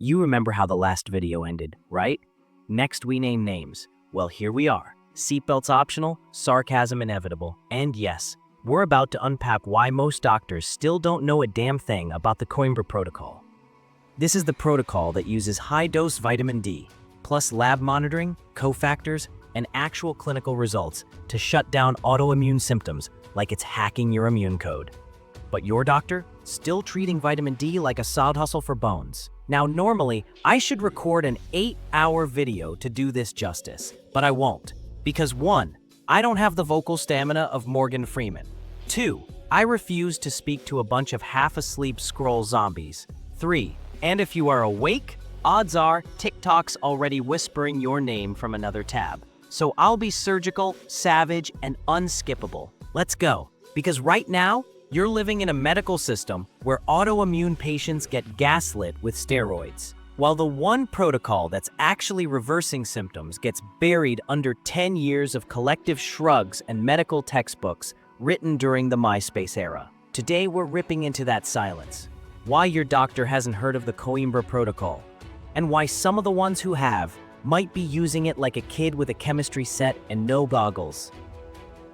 You remember how the last video ended, right? Next we name names. Well, here we are. Seatbelts optional, sarcasm inevitable. And yes, we're about to unpack why most doctors still don't know a damn thing about the Coimbra Protocol. This is the protocol that uses high-dose vitamin D, plus lab monitoring, cofactors, and actual clinical results to shut down autoimmune symptoms like it's hacking your immune code. But your doctor, still treating vitamin D like a side hustle for bones. Now, normally, I should record an 8-hour video to do this justice, but I won't. Because 1, I don't have the vocal stamina of Morgan Freeman. 2, I refuse to speak to a bunch of half-asleep scroll zombies. 3, and if you are awake, odds are TikTok's already whispering your name from another tab. So I'll be surgical, savage, and unskippable. Let's go. Because right now, you're living in a medical system where autoimmune patients get gaslit with steroids, while the one protocol that's actually reversing symptoms gets buried under 10 years of collective shrugs and medical textbooks written during the MySpace era. Today, we're ripping into that silence, why your doctor hasn't heard of the Coimbra Protocol, and why some of the ones who have might be using it like a kid with a chemistry set and no goggles.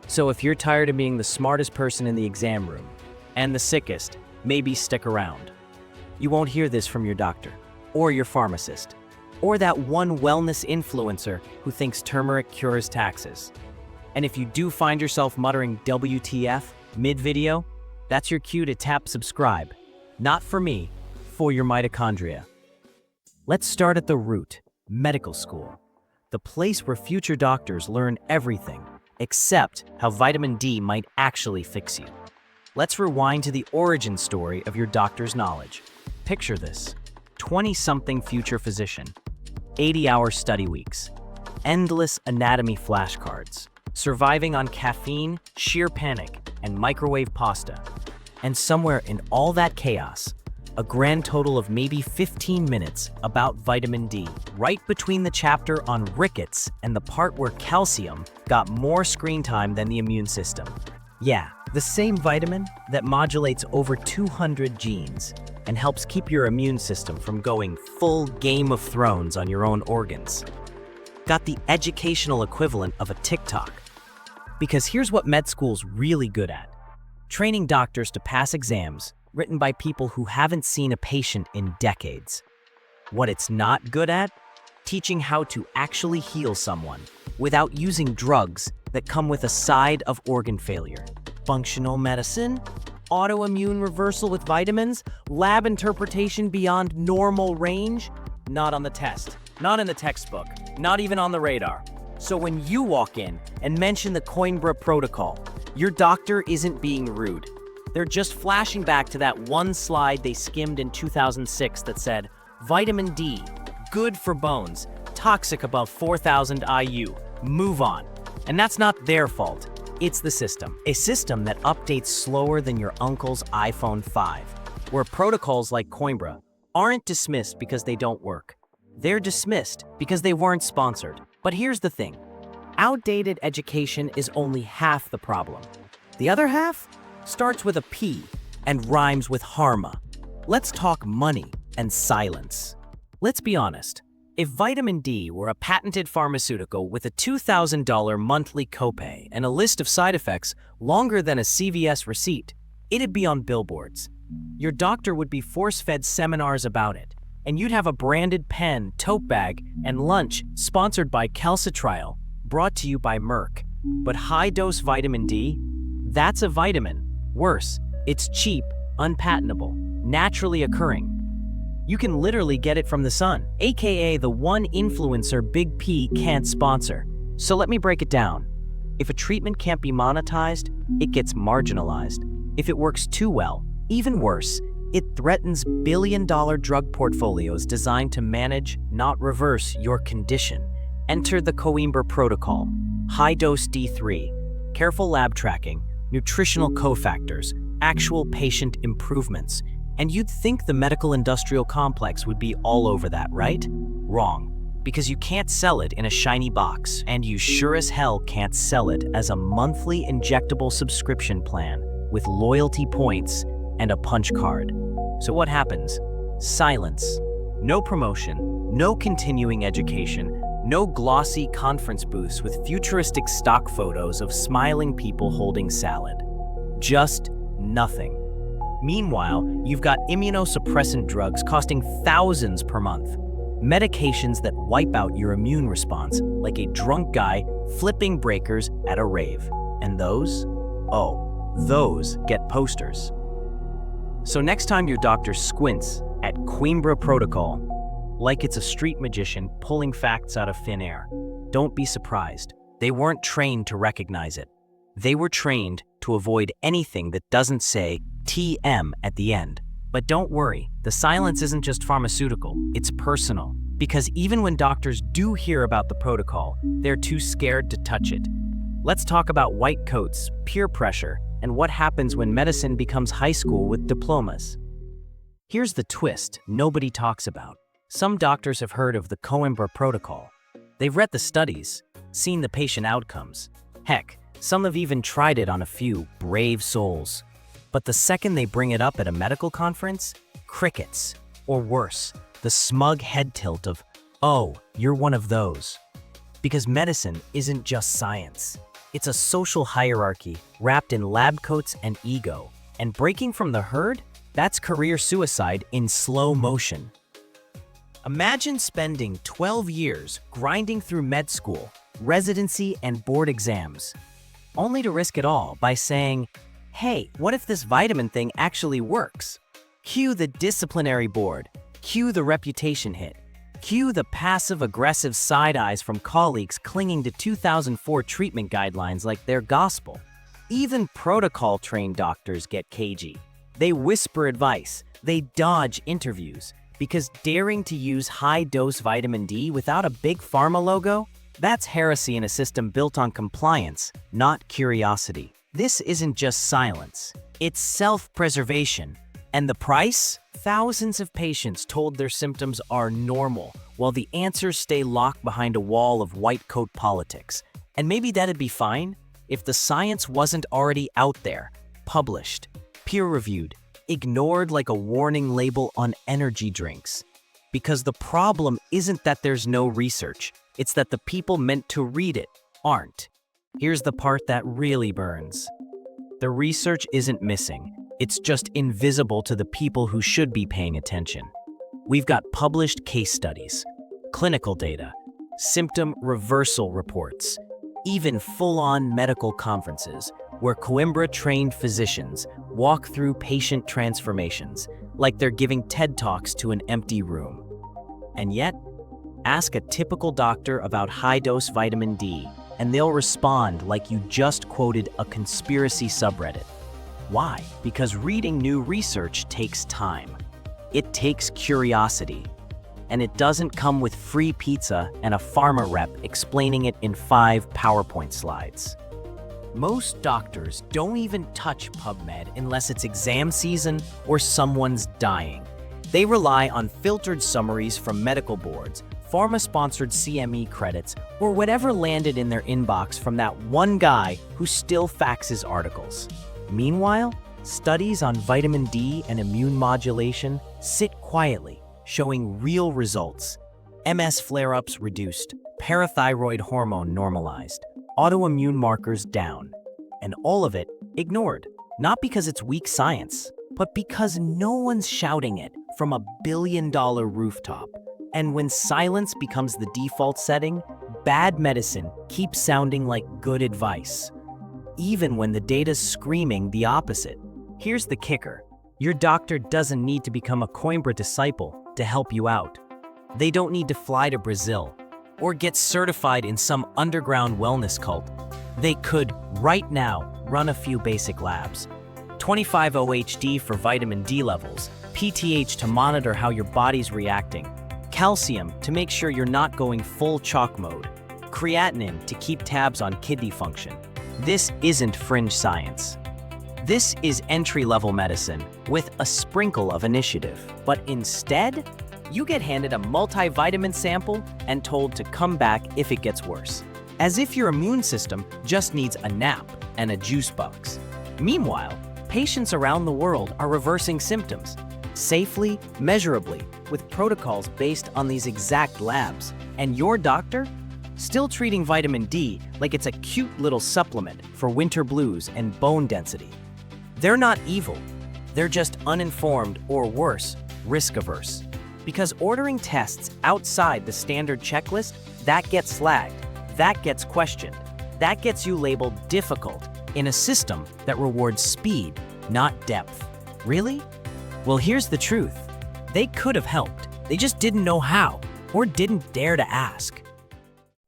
So if you're tired of being the smartest person in the exam room, and the sickest, maybe stick around. You won't hear this from your doctor, or your pharmacist, or that one wellness influencer who thinks turmeric cures taxes. And if you do find yourself muttering WTF mid-video, that's your cue to tap subscribe. Not for me, for your mitochondria. Let's start at the root, medical school. The place where future doctors learn everything, except how vitamin D might actually fix you. Let's rewind to the origin story of your doctor's knowledge. Picture this: 20-something future physician, 80-hour study weeks, endless anatomy flashcards, surviving on caffeine, sheer panic, and microwave pasta. And somewhere in all that chaos, a grand total of maybe 15 minutes about vitamin D, right between the chapter on rickets and the part where calcium got more screen time than the immune system. Yeah, the same vitamin that modulates over 200 genes and helps keep your immune system from going full Game of Thrones on your own organs. Got the educational equivalent of a TikTok. Because here's what med school's really good at: training doctors to pass exams written by people who haven't seen a patient in decades. What it's not good at? Teaching how to actually heal someone without using drugs that come with a side of organ failure. Functional medicine, autoimmune reversal with vitamins, lab interpretation beyond normal range? Not on the test, not in the textbook, not even on the radar. So when you walk in and mention the Coimbra Protocol, your doctor isn't being rude. They're just flashing back to that one slide they skimmed in 2006 that said, vitamin D, good for bones, toxic above 4,000 IU, move on. And that's not their fault, it's the system. A system that updates slower than your uncle's iPhone 5, where protocols like Coimbra aren't dismissed because they don't work. They're dismissed because they weren't sponsored. But here's the thing, outdated education is only half the problem. The other half starts with a P and rhymes with Pharma. Let's talk money and silence. Let's be honest. If vitamin D were a patented pharmaceutical with a $2,000 monthly copay and a list of side effects longer than a CVS receipt, it'd be on billboards. Your doctor would be force-fed seminars about it, and you'd have a branded pen, tote bag, and lunch sponsored by Calcitriol, brought to you by Merck. But high-dose vitamin D? That's a vitamin. Worse, it's cheap, unpatentable, naturally occurring. You can literally get it from the sun, aka the one influencer Big P can't sponsor. So let me break it down. If a treatment can't be monetized, it gets marginalized. If it works too well, even worse, it threatens billion-dollar drug portfolios designed to manage, not reverse, your condition. Enter the Coimbra Protocol. High-dose D3, careful lab tracking, nutritional cofactors, actual patient improvements. And you'd think the medical industrial complex would be all over that, right? Wrong. Because you can't sell it in a shiny box, and you sure as hell can't sell it as a monthly injectable subscription plan with loyalty points and a punch card. So what happens? Silence. No promotion, no continuing education, no glossy conference booths with futuristic stock photos of smiling people holding salad. Just nothing. Meanwhile, you've got immunosuppressant drugs costing thousands per month. Medications that wipe out your immune response like a drunk guy flipping breakers at a rave. And those? Oh, those get posters. So next time your doctor squints at Coimbra Protocol, like it's a street magician pulling facts out of thin air, don't be surprised. They weren't trained to recognize it. They were trained to avoid anything that doesn't say TM at the end. But don't worry, the silence isn't just pharmaceutical, it's personal. Because even when doctors do hear about the protocol, they're too scared to touch it. Let's talk about white coats, peer pressure, and what happens when medicine becomes high school with diplomas. Here's the twist nobody talks about. Some doctors have heard of the Coimbra Protocol. They've read the studies, seen the patient outcomes. Heck, some have even tried it on a few brave souls. But the second they bring it up at a medical conference, crickets. Or worse, the smug head tilt of, oh, you're one of those. Because medicine isn't just science. It's a social hierarchy wrapped in lab coats and ego. And breaking from the herd? That's career suicide in slow motion. Imagine spending 12 years grinding through med school, residency, and board exams, only to risk it all by saying, hey, what if this vitamin thing actually works? Cue the disciplinary board, cue the reputation hit, cue the passive-aggressive side eyes from colleagues clinging to 2004 treatment guidelines like they're gospel. Even protocol-trained doctors get cagey. They whisper advice, they dodge interviews, because daring to use high-dose vitamin D without a big pharma logo? That's heresy in a system built on compliance, not curiosity. This isn't just silence, it's self-preservation. And the price? Thousands of patients told their symptoms are normal, while the answers stay locked behind a wall of white coat politics. And maybe that'd be fine if the science wasn't already out there, published, peer-reviewed, ignored like a warning label on energy drinks. Because the problem isn't that there's no research, it's that the people meant to read it aren't. Here's the part that really burns. The research isn't missing, it's just invisible to the people who should be paying attention. We've got published case studies, clinical data, symptom reversal reports, even full-on medical conferences where Coimbra-trained physicians walk through patient transformations like they're giving TED Talks to an empty room. And yet, ask a typical doctor about high-dose vitamin D, and they'll respond like you just quoted a conspiracy subreddit. Why? Because reading new research takes time. It takes curiosity. And it doesn't come with free pizza and a pharma rep explaining it in 5 PowerPoint slides. Most doctors don't even touch PubMed unless it's exam season or someone's dying. They rely on filtered summaries from medical boards, pharma-sponsored CME credits, or whatever landed in their inbox from that one guy who still faxes articles. Meanwhile, studies on vitamin D and immune modulation sit quietly, showing real results. MS flare-ups reduced, parathyroid hormone normalized, autoimmune markers down, and all of it ignored. Not because it's weak science, but because no one's shouting it from a billion-dollar rooftop. And when silence becomes the default setting, bad medicine keeps sounding like good advice, even when the data's screaming the opposite. Here's the kicker. Your doctor doesn't need to become a Coimbra disciple to help you out. They don't need to fly to Brazil or get certified in some underground wellness cult. They could, right now, run a few basic labs. 25-OHD for vitamin D levels, PTH to monitor how your body's reacting, calcium to make sure you're not going full chalk mode, creatinine to keep tabs on kidney function. This isn't fringe science. This is entry-level medicine with a sprinkle of initiative. But instead, you get handed a multivitamin sample and told to come back if it gets worse. As if your immune system just needs a nap and a juice box. Meanwhile, patients around the world are reversing symptoms. safely, measurably, with protocols based on these exact labs. And your doctor? Still treating vitamin D like it's a cute little supplement for winter blues and bone density. They're not evil. They're just uninformed, or worse, risk-averse. Because ordering tests outside the standard checklist, that gets flagged, that gets questioned, that gets you labeled difficult in a system that rewards speed, not depth. Really? Well, here's the truth. They could have helped. They just didn't know how, or didn't dare to ask.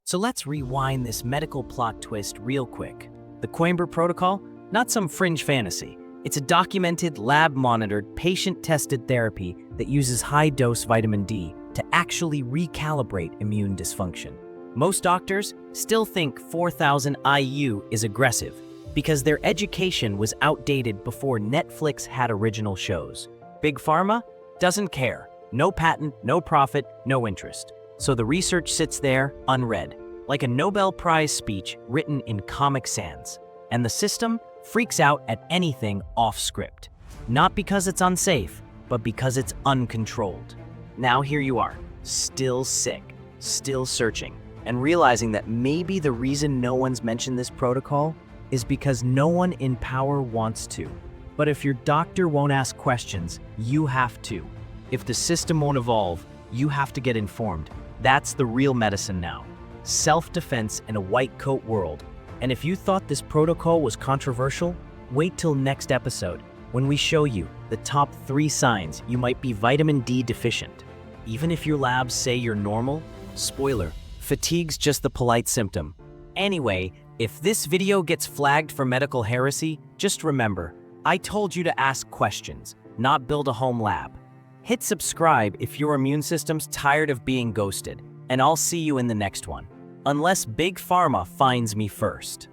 So let's rewind this medical plot twist real quick. The Coimbra Protocol? Not some fringe fantasy. It's a documented, lab-monitored, patient-tested therapy that uses high-dose vitamin D to actually recalibrate immune dysfunction. Most doctors still think 4,000 IU is aggressive because their education was outdated before Netflix had original shows. Big Pharma doesn't care. No patent, no profit, no interest. So the research sits there unread, like a Nobel Prize speech written in Comic Sans. And the system freaks out at anything off script. Not because it's unsafe, but because it's uncontrolled. Now here you are, still sick, still searching, and realizing that maybe the reason no one's mentioned this protocol is because no one in power wants to. But if your doctor won't ask questions, you have to. If the system won't evolve, you have to get informed. That's the real medicine now. Self-defense in a white coat world. And if you thought this protocol was controversial, wait till next episode when we show you the top 3 signs you might be vitamin D deficient. Even if your labs say you're normal, spoiler, fatigue's just the polite symptom. Anyway, if this video gets flagged for medical heresy, just remember, I told you to ask questions, not build a home lab. Hit subscribe if your immune system's tired of being ghosted, and I'll see you in the next one. Unless Big Pharma finds me first.